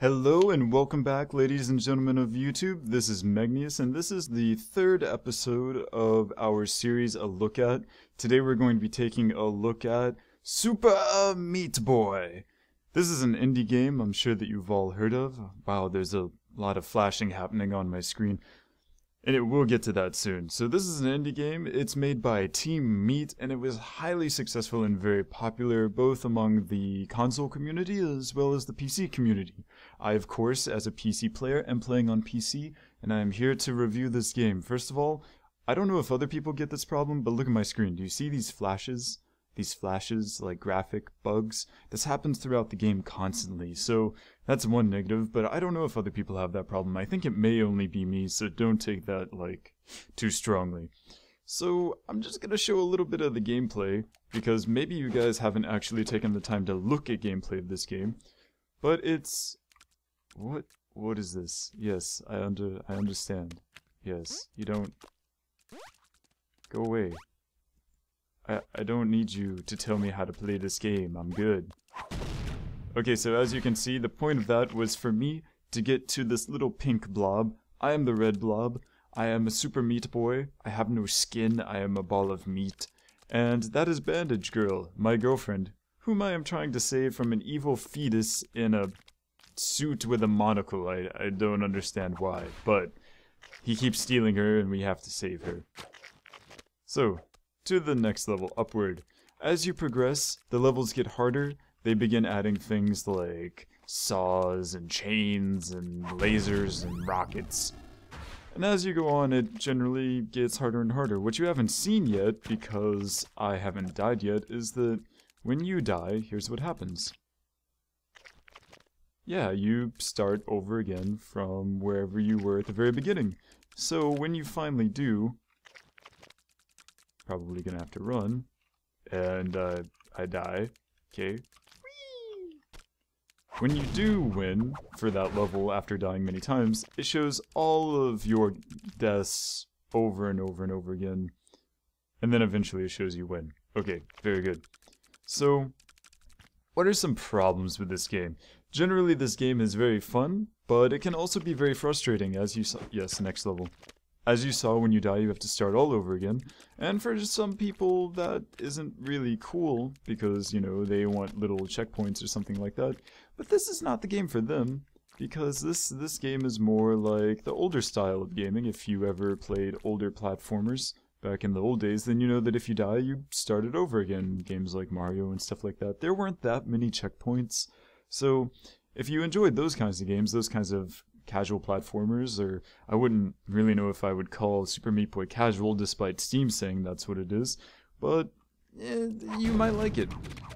Hello and welcome back, ladies and gentlemen of YouTube. This is Megneous, and this is the third episode of our series, A Look At. Today we're going to be taking a look at Super Meat Boy. This is an indie game I'm sure that you've all heard of. Wow, there's a lot of flashing happening on my screen. And it will get to that soon. So this is an indie game. It's made by Team Meat, and it was highly successful and very popular both among the console community as well as the PC community. I, of course, as a PC player, am playing on PC, and I am here to review this game. First of all, I don't know if other people get this problem, but look at my screen. Do you see these flashes? These flashes, like graphic bugs? This happens throughout the game constantly, so that's one negative, but I don't know if other people have that problem. I think it may only be me, so don't take that, like, too strongly. So, I'm just gonna show a little bit of the gameplay, because maybe you guys haven't actually taken the time to look at gameplay of this game, but it's... What is this? Yes, I understand. Yes, you don't... Go away. I don't need you to tell me how to play this game. I'm good. Okay, so as you can see, the point of that was for me to get to this little pink blob. I am the red blob. I am a super meat boy. I have no skin. I am a ball of meat. And that is Bandage Girl, my girlfriend, whom I am trying to save from an evil fetus in a suit with a monocle. I don't understand why, but he keeps stealing her and we have to save her. So, to the next level, upward. As you progress, the levels get harder. They begin adding things like saws and chains and lasers and rockets. And as you go on, it generally gets harder and harder. What you haven't seen yet, because I haven't died yet, is that when you die, here's what happens. Yeah, you start over again from wherever you were at the very beginning. So when you finally do, probably gonna have to run, and I die. Okay. When you do win for that level after dying many times, it shows all of your deaths over and over and over again, and then eventually it shows you win. Okay, very good. So, what are some problems with this game? Generally, this game is very fun, but it can also be very frustrating, as you saw. Yes, next level. As you saw, when you die, you have to start all over again. And for some people, that isn't really cool, because, you know, they want little checkpoints or something like that. But this is not the game for them, because this game is more like the older style of gaming. If you ever played older platformers back in the old days, then you know that if you die, you start it over again. Games like Mario and stuff like that. There weren't that many checkpoints. So, if you enjoyed those kinds of games, those kinds of casual platformers, or I wouldn't really know if I would call Super Meat Boy casual despite Steam saying that's what it is, but you might like it.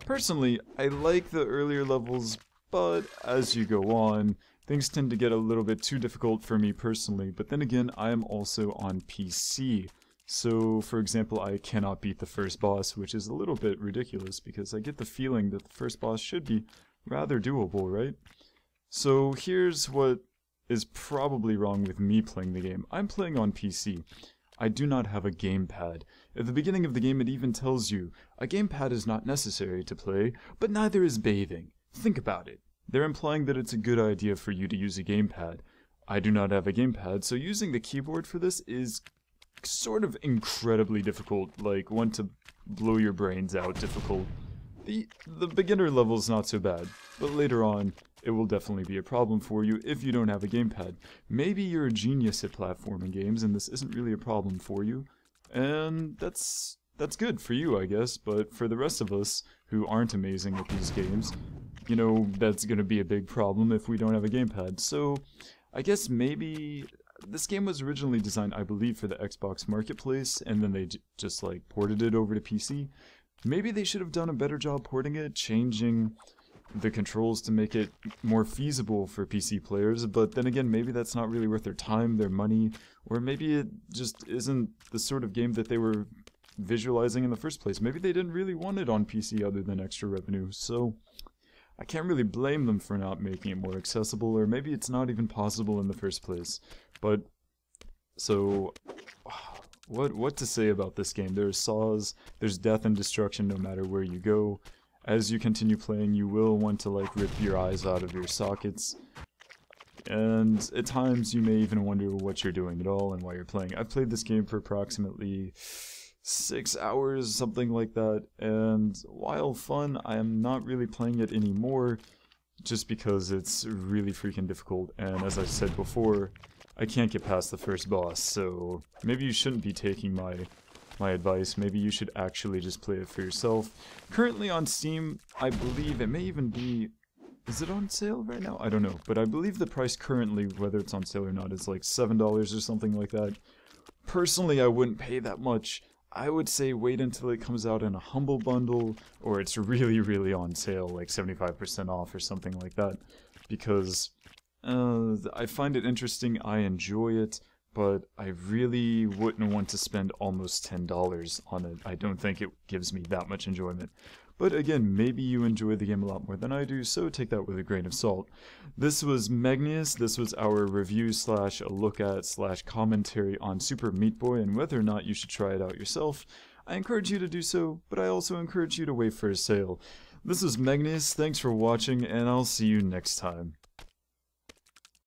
Personally, I like the earlier levels, but as you go on, things tend to get a little bit too difficult for me personally, but then again, I am also on PC. So, for example, I cannot beat the first boss, which is a little bit ridiculous because I get the feeling that the first boss should be rather doable, right? So here's what is probably wrong with me playing the game. I'm playing on PC. I do not have a gamepad. At the beginning of the game it even tells you, a gamepad is not necessary to play, but neither is bathing. Think about it. They're implying that it's a good idea for you to use a gamepad. I do not have a gamepad, so using the keyboard for this is sort of incredibly difficult, like want to blow your brains out difficult. The beginner level is not so bad, but later on, it will definitely be a problem for you if you don't have a gamepad. Maybe you're a genius at platforming games and this isn't really a problem for you, and that's good for you, I guess, but for the rest of us who aren't amazing at these games, you know, that's gonna be a big problem if we don't have a gamepad. So, I guess maybe this game was originally designed, I believe, for the Xbox Marketplace, and then they just like ported it over to PC. Maybe they should have done a better job porting it, changing the controls to make it more feasible for PC players, but then again, maybe that's not really worth their time, their money, or maybe it just isn't the sort of game that they were visualizing in the first place. Maybe they didn't really want it on PC other than extra revenue, so I can't really blame them for not making it more accessible, or maybe it's not even possible in the first place. But, so, what to say about this game? There's saws, there's death and destruction no matter where you go. As you continue playing, you will want to like rip your eyes out of your sockets. and at times you may even wonder what you're doing at all and why you're playing. I've played this game for approximately 6 hours, something like that, and while fun, I am not really playing it anymore just because it's really freaking difficult, and as I said before, I can't get past the first boss, so maybe you shouldn't be taking my advice. Maybe you should actually just play it for yourself. Currently on Steam, I believe it may even be... Is it on sale right now? I don't know, but I believe the price currently, whether it's on sale or not, is like $7 or something like that. Personally, I wouldn't pay that much. I would say wait until it comes out in a humble bundle, or it's really, really on sale, like 75% off or something like that, because I find it interesting, I enjoy it, but I really wouldn't want to spend almost $10 on it. I don't think it gives me that much enjoyment. But again, maybe you enjoy the game a lot more than I do, so take that with a grain of salt. This was Megneous. This was our review slash a look at slash commentary on Super Meat Boy and whether or not you should try it out yourself. I encourage you to do so, but I also encourage you to wait for a sale. This is Megneous, thanks for watching, and I'll see you next time.